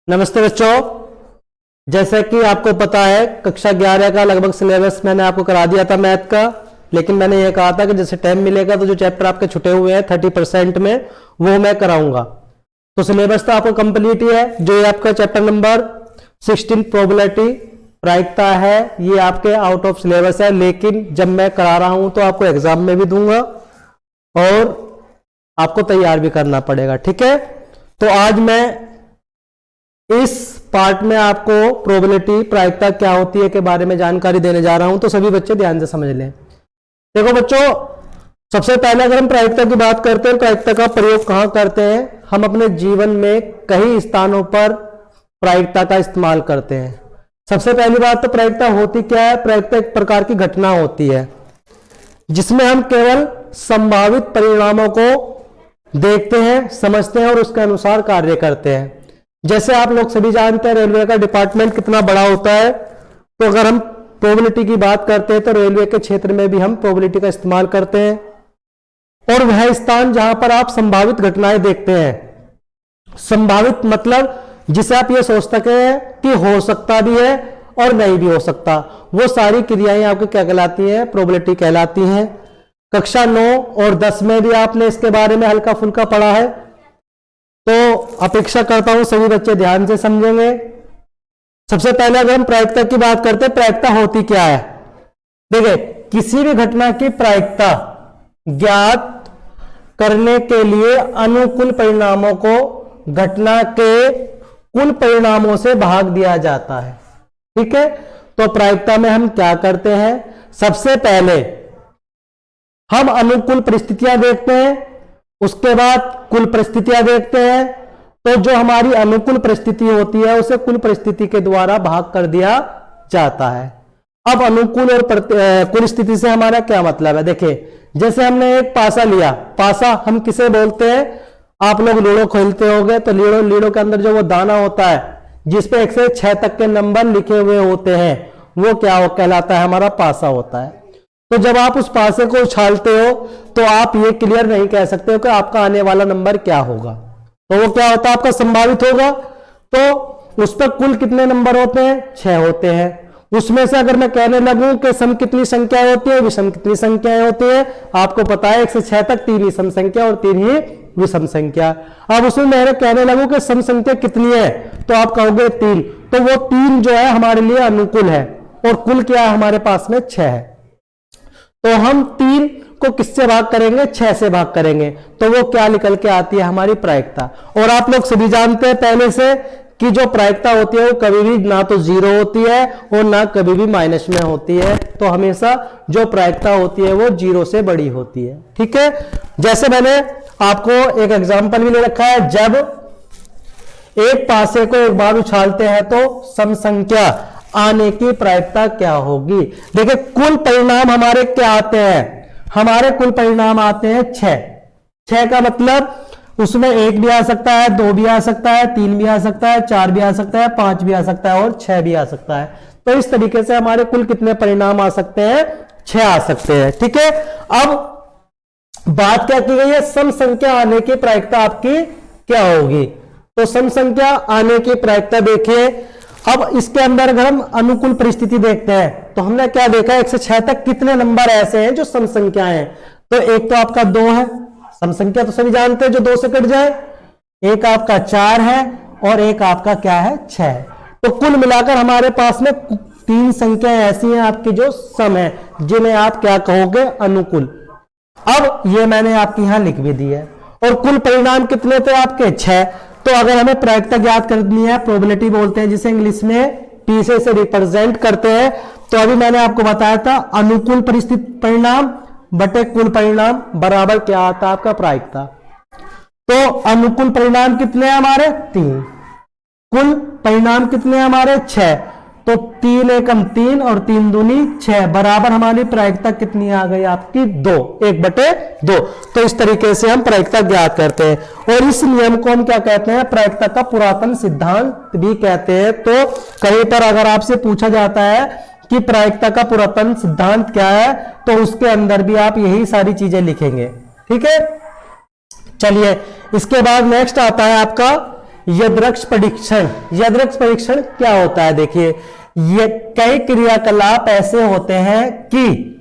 नमस्ते बच्चों। जैसे कि आपको पता है कक्षा 11 का लगभग सिलेबस मैंने आपको करा दिया था मैथ का, लेकिन मैंने ये कहा था कि जैसे टाइम मिलेगा तो जो चैप्टर आपके छुटे हुए हैं 30% में वो मैं कराऊंगा। तो सिलेबस तो आपको कंप्लीट ही है। जो ये आपका चैप्टर नंबर 16 प्रोबेबिलिटी प्रायिकता है, ये आपके आउट ऑफ सिलेबस है, लेकिन जब मैं करा रहा हूं तो आपको एग्जाम में भी दूंगा और आपको तैयार भी करना पड़ेगा। ठीक है, तो आज मैं इस पार्ट में आपको प्रोबेबिलिटी प्रायिकता क्या होती है के बारे में जानकारी देने जा रहा हूं, तो सभी बच्चे ध्यान से समझ लें। देखो बच्चों, सबसे पहले अगर हम प्रायिकता की बात करते हैं, प्रायिकता का प्रयोग कहां करते हैं? हम अपने जीवन में कई स्थानों पर प्रायिकता का इस्तेमाल करते हैं। सबसे पहली बात तो प्रायिकता होती क्या है? प्रायिकता एक प्रकार की घटना होती है जिसमें हम केवल संभावित परिणामों को देखते हैं, समझते हैं और उसके अनुसार कार्य करते हैं। जैसे आप लोग सभी जानते हैं रेलवे का डिपार्टमेंट कितना बड़ा होता है, तो अगर हम प्रोबेबिलिटी की बात करते हैं तो रेलवे के क्षेत्र में भी हम प्रोबेबिलिटी का इस्तेमाल करते हैं। और वह स्थान जहां पर आप संभावित घटनाएं देखते हैं, संभावित मतलब जिसे आप ये सोच सके हैं कि हो सकता भी है और नहीं भी हो सकता, वो सारी क्रियाएं आपको क्या कहलाती हैं? प्रोबेबिलिटी कहलाती हैं। कक्षा 9 और 10 में भी आपने इसके बारे में हल्का फुल्का पढ़ा है, तो अपेक्षा करता हूं सभी बच्चे ध्यान से समझेंगे। सबसे पहले अगर हम प्रायिकता की बात करते हैं, प्रायिकता होती क्या है? देखिए, किसी भी घटना की प्रायिकता ज्ञात करने के लिए अनुकूल परिणामों को घटना के कुल परिणामों से भाग दिया जाता है। ठीक है, तो प्रायिकता में हम क्या करते हैं? सबसे पहले हम अनुकूल परिस्थितियां देखते हैं, उसके बाद कुल परिस्थितियां देखते हैं। तो जो हमारी अनुकूल परिस्थिति होती है उसे कुल परिस्थिति के द्वारा भाग कर दिया जाता है। अब अनुकूल और कुल स्थिति से हमारा क्या मतलब है? देखिए, जैसे हमने एक पासा लिया, पासा हम किसे बोलते हैं? आप लोग लूडो खेलते होंगे तो लूडो के अंदर जो वो दाना होता है जिसपे 1 से 6 तक के नंबर लिखे हुए होते हैं, वो क्या कहलाता है? हमारा पासा होता है। तो जब आप उस पासे को उछालते हो तो आप ये क्लियर नहीं कह सकते हो कि आपका आने वाला नंबर क्या होगा, तो वो क्या होता है? आपका संभावित होगा। तो उस पर कुल कितने नंबर होते हैं? 6 होते हैं। उसमें से अगर मैं कहने लगूं कि सम कितनी संख्याएं होती है, विषम कितनी संख्याएं होती है, आपको पता है 1 से 6 तक 3 ही सम संख्या और 3 ही विषम संख्या। अब उसमें मैं कहने लगूं कि सम संख्या कितनी है, तो आप कहोगे 3, तो वो 3 जो है हमारे लिए अनुकूल है और कुल क्या है हमारे पास में? 6 है। तो हम 3 को किससे भाग करेंगे? 6 से भाग करेंगे, तो वो क्या निकल के आती है? हमारी प्रायिकता। और आप लोग सभी जानते हैं पहले से कि जो प्रायिकता होती है वो कभी भी ना तो 0 होती है और ना कभी भी माइनस में होती है, तो हमेशा जो प्रायिकता होती है वो 0 से बड़ी होती है। ठीक है, जैसे मैंने आपको एक एग्जांपल भी ले रखा है, जब एक पासे को एक बार उछालते हैं तो सम संख्या आने की प्रायिकता क्या होगी? देखिए, कुल परिणाम हमारे क्या आते हैं? हमारे कुल परिणाम आते हैं 6। 6 का मतलब उसमें 1 भी आ सकता है, 2 भी आ सकता है, 3 भी आ सकता है, 4 भी आ सकता है, 5 भी आ सकता है और 6 भी आ सकता है। तो इस तरीके से हमारे कुल कितने परिणाम आ सकते हैं? 6 आ सकते हैं। ठीक है, अब बात क्या की गई है? सम संख्या आने की प्रायिकता आपकी क्या होगी? तो सम संख्या आने की प्रायिकता देखिए, अब इसके अंदर अगर हम अनुकूल परिस्थिति देखते हैं तो हमने क्या देखा? 1 से 6 तक कितने नंबर ऐसे हैं जो सम संख्या हैं? तो एक तो आपका 2 है, सम संख्या तो सभी जानते हैं जो 2 से कट जाए। एक आपका 4 है और एक आपका क्या है? 6 है। तो कुल मिलाकर हमारे पास में 3 संख्याएं ऐसी हैं आपकी जो सम है, जिन्हें आप क्या कहोगे? अनुकूल। अब ये मैंने आपके यहां लिख भी दी है। और कुल परिणाम कितने थे आपके? 6। तो अगर हमें प्रायिकता ज्ञात करनी है, प्रोबेबिलिटी बोलते हैं जिसे इंग्लिश में P से रिप्रेजेंट करते हैं, तो अभी मैंने आपको बताया था अनुकूल परिस्थिति परिणाम बटे कुल परिणाम बराबर क्या आता है? आपका प्रायिकता। तो अनुकूल परिणाम कितने हैं हमारे? 3। कुल परिणाम कितने हैं हमारे? 6। तो 3 एकम 3 और 3 दूनी 6 बराबर हमारी प्रायिकता कितनी आ गई आपकी? 2, 1/2। तो इस तरीके से हम प्रायिकता ज्ञात करते हैं और इस नियम को हम क्या कहते हैं? प्रायिकता का पुरातन सिद्धांत भी कहते हैं। तो कहीं पर अगर आपसे पूछा जाता है कि प्रायिकता का पुरातन सिद्धांत क्या है, तो उसके अंदर भी आप यही सारी चीजें लिखेंगे। ठीक है, चलिए इसके बाद नेक्स्ट आता है आपका यदृक्ष परीक्षण। यदृक्ष परीक्षण क्या होता है? देखिए, ये कई क्रियाकलाप ऐसे होते हैं कि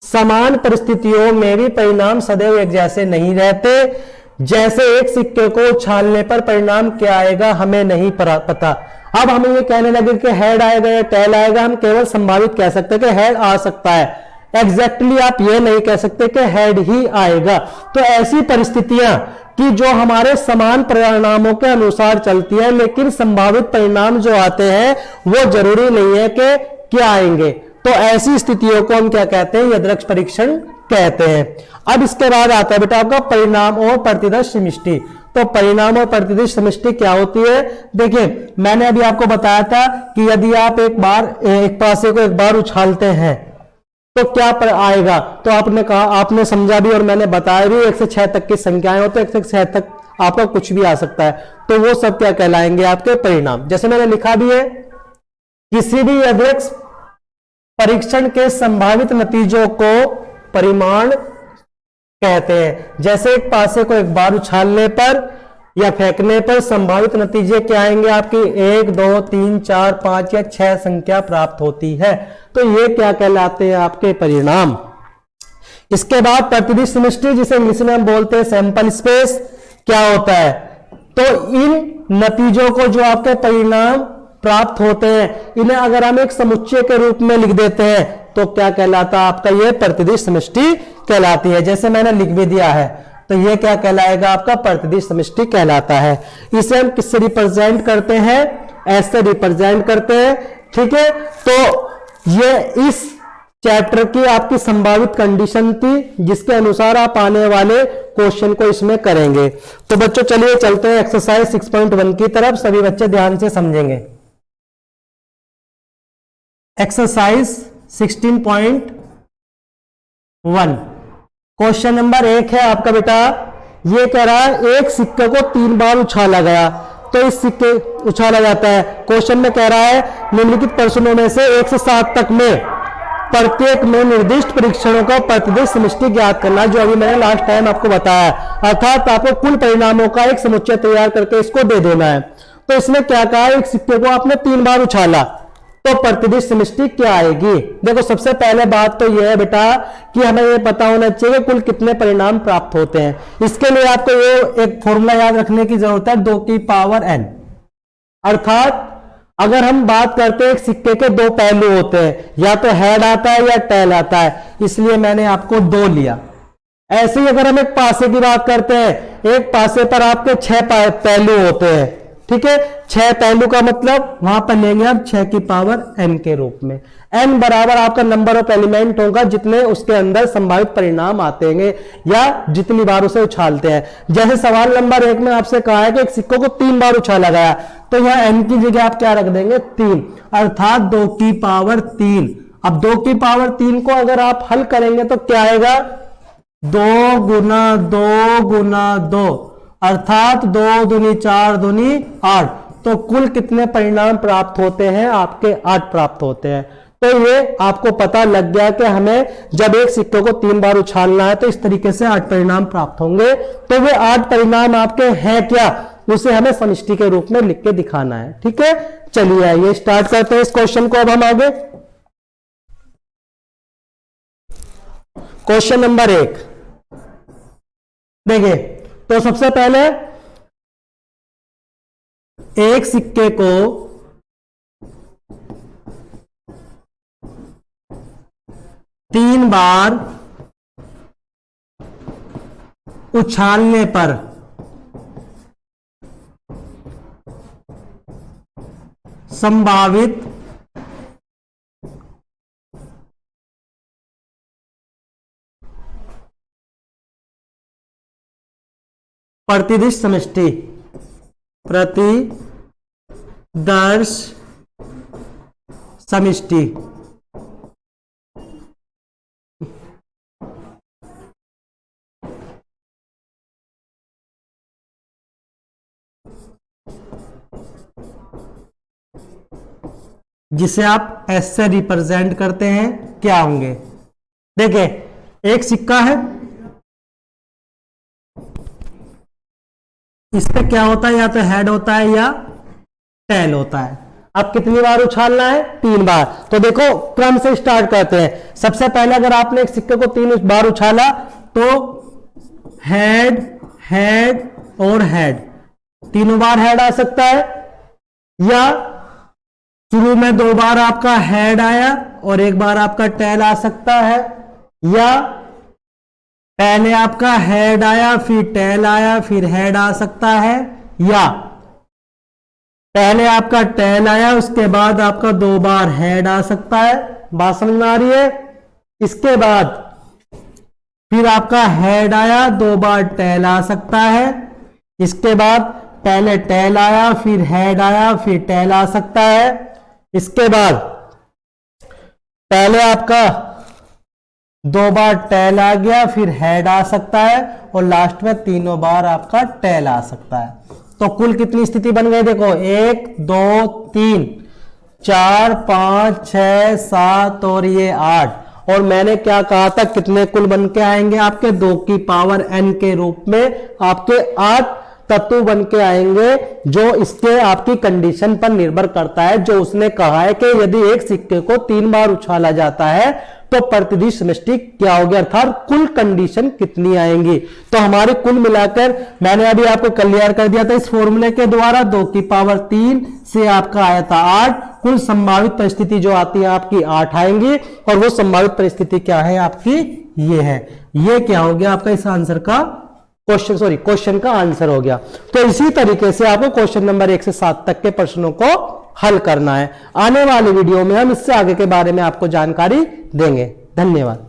समान परिस्थितियों में भी परिणाम सदैव एक जैसे नहीं रहते। जैसे एक सिक्के को उछालने पर परिणाम क्या आएगा हमें नहीं पता। अब हमें ये कहने लगे कि हेड आएगा या टेल आएगा, हम केवल संभावित कह सकते हैं कि हेड आ सकता है। एग्जैक्टली आप ये नहीं कह सकते कि हेड ही आएगा। तो ऐसी परिस्थितियां कि जो हमारे समान परिणामों के अनुसार चलती है, लेकिन संभावित परिणाम जो आते हैं वो जरूरी नहीं है कि क्या आएंगे। तो ऐसी स्थितियों को हम क्या कहते हैं? यदृक्ष परीक्षण कहते हैं। अब इसके बाद आता है बेटा आपका परिणाम और प्रतिदर्श समष्टि। तो परिणाम और प्रतिदर्श समष्टि क्या होती है? देखिए, मैंने अभी आपको बताया था कि यदि आप एक पासे को एक बार उछालते हैं तो क्या आएगा। तो आपने कहा, आपने समझा भी और मैंने बताया भी, 1 से 6 तक की संख्याएं हो तो 1 से 6 तक आपका कुछ भी आ सकता है। तो वो सब क्या कहलाएंगे? आपके परिणाम। जैसे मैंने लिखा भी है, किसी भी यदृक्ष परीक्षण के संभावित नतीजों को परिमाण कहते हैं। जैसे एक पासे को एक बार उछालने पर या फेंकने पर संभावित नतीजे क्या आएंगे? आपकी 1, 2, 3, 4, 5 या 6 संख्या प्राप्त होती है। तो ये क्या कहलाते हैं? आपके परिणाम। इसके बाद प्रतिदर्श समष्टि, जिसे इंग्लिश में हम बोलते हैं सैंपल स्पेस, क्या होता है? तो इन नतीजों को जो आपके परिणाम प्राप्त होते हैं, इन्हें अगर हम एक समुच्चय के रूप में लिख देते हैं तो क्या कहलाता है? आपका ये प्रतिदर्श समष्टि कहलाती है। जैसे मैंने लिख भी दिया है, तो ये क्या कहलाएगा? आपका प्रतिदर्श समष्टि कहलाता है। इसे हम किससे रिप्रेजेंट करते हैं? ऐसे रिप्रेजेंट करते हैं। ठीक है, तो ये इस चैप्टर की आपकी संभावित कंडीशन थी, जिसके अनुसार आप आने वाले क्वेश्चन को इसमें करेंगे। तो बच्चों चलिए चलते हैं एक्सरसाइज 6.1 की तरफ। सभी बच्चे ध्यान से समझेंगे। एक्सरसाइज 16.1 क्वेश्चन नंबर 1 है आपका बेटा। ये कह रहा है एक सिक्के को 3 बार उछाला गया, तो इस सिक्के उछाला जाता है। क्वेश्चन में कह रहा है निम्नलिखित प्रश्नों में से 1 से 7 तक में प्रत्येक में निर्दिष्ट परीक्षणों का प्रतिदर्श समष्टि ज्ञात करना, जो अभी मैंने लास्ट टाइम आपको बताया। अर्थात आपको कुल परिणामों का एक समुच्चय तैयार करके इसको दे देना है। तो इसमें क्या कहा? एक सिक्के को आपने 3 बार उछाला तो प्रतिदर्श समष्टि क्या आएगी? देखो, सबसे पहले बात तो यह है बेटा कि हमें यह पता होना चाहिए कुल कितने परिणाम प्राप्त होते हैं। इसके लिए आपको ये एक फॉर्मूला याद रखने की जरूरत है, 2 की पावर n। अर्थात अगर हम बात करते हैं एक सिक्के के 2 पहलू होते हैं, या तो हेड आता है या टेल आता है, इसलिए मैंने आपको 2 लिया। ऐसे ही अगर हम एक पासे की बात करते हैं, एक पासे पर आपके 6 पहलू होते हैं। ठीक है, 6 पहलू का मतलब वहां पर लेंगे आप 6 की पावर n के रूप में। n बराबर आपका नंबर ऑफ एलिमेंट होगा जितने उसके अंदर संभावित परिणाम आते हैं या जितनी बार उसे उछालते हैं। जैसे सवाल नंबर 1 में आपसे कहा है कि एक सिक्कों को 3 बार उछाला गया, तो यहाँ n की जगह आप क्या रख देंगे? 3, अर्थात 2 की पावर 3। अब 2 की पावर 3 को अगर आप हल करेंगे तो क्या आएगा? 2 गुना 2 गुना 2, अर्थात 2 दूनी 4 दूनी 8। तो कुल कितने परिणाम प्राप्त होते हैं? आपके 8 प्राप्त होते हैं। तो ये आपको पता लग गया कि हमें जब एक सिक्के को 3 बार उछालना है तो इस तरीके से 8 परिणाम प्राप्त होंगे। तो वे 8 परिणाम आपके हैं क्या, उसे हमें समष्टि के रूप में लिख के दिखाना है। ठीक है, चलिए आइए स्टार्ट करते हैं इस क्वेश्चन को। अब हम आगे क्वेश्चन नंबर 1 देखिए। तो सबसे पहले एक सिक्के को 3 बार उछालने पर संभावित प्रतिदर्श समष्टि, प्रतिदर्श समष्टि जिसे आप एस से रिप्रेजेंट करते हैं क्या होंगे? देखिए, एक सिक्का है, इस पे क्या होता है, या तो हेड होता है या टेल होता है। अब कितनी बार उछालना है, 3 बार। तो देखो क्रम से स्टार्ट करते हैं। सबसे पहले अगर आपने एक सिक्के को 3 बार उछाला तो हेड हेड और हेड, तीनों बार हेड आ सकता है, या शुरू में 2 बार आपका हेड आया और 1 बार आपका टेल आ सकता है, या पहले आपका हेड आया फिर टेल आया फिर हेड आ सकता है, या पहले आपका टेल आया उसके बाद आपका 2 बार हेड आ सकता है। बात समझ में आ रही है? इसके बाद फिर आपका हेड आया, 2 बार टेल आ सकता है। इसके बाद पहले टेल आया फिर हेड आया फिर टेल आ सकता है। इसके बाद पहले आपका 2 बार टेल आ गया फिर हेड आ सकता है और लास्ट में 3 बार आपका टेल आ सकता है। तो कुल कितनी स्थिति बन गई देखो, 1 2 3 4 5 6 7 और ये 8। और मैंने क्या कहा था, कितने कुल बन के आएंगे आपके 2 की पावर n के रूप में आपके 8 तत्व बन के आएंगे, जो इसके आपकी कंडीशन पर निर्भर करता है। जो उसने कहा है कि यदि एक सिक्के को 3 बार उछाला जाता है तो प्रतिदिश समष्टि क्या होगी, अर्थात कुल कंडीशन कितनी आएंगी। तो हमारे कुल मिलाकर मैंने अभी आपको क्लियर कर दिया था इस फॉर्मूले के द्वारा, 2 की पावर 3 से आपका आया था 8। कुल संभावित परिस्थिति जो आती है आपकी 8 आएंगी, और वो संभावित परिस्थिति क्या है आपकी, ये है। ये क्या हो गया आपका इस आंसर का क्वेश्चन का आंसर हो गया। तो इसी तरीके से आपको क्वेश्चन नंबर 1 से 7 तक के प्रश्नों को हल करना है। आने वाली वीडियो में हम इससे आगे के बारे में आपको जानकारी देंगे। धन्यवाद।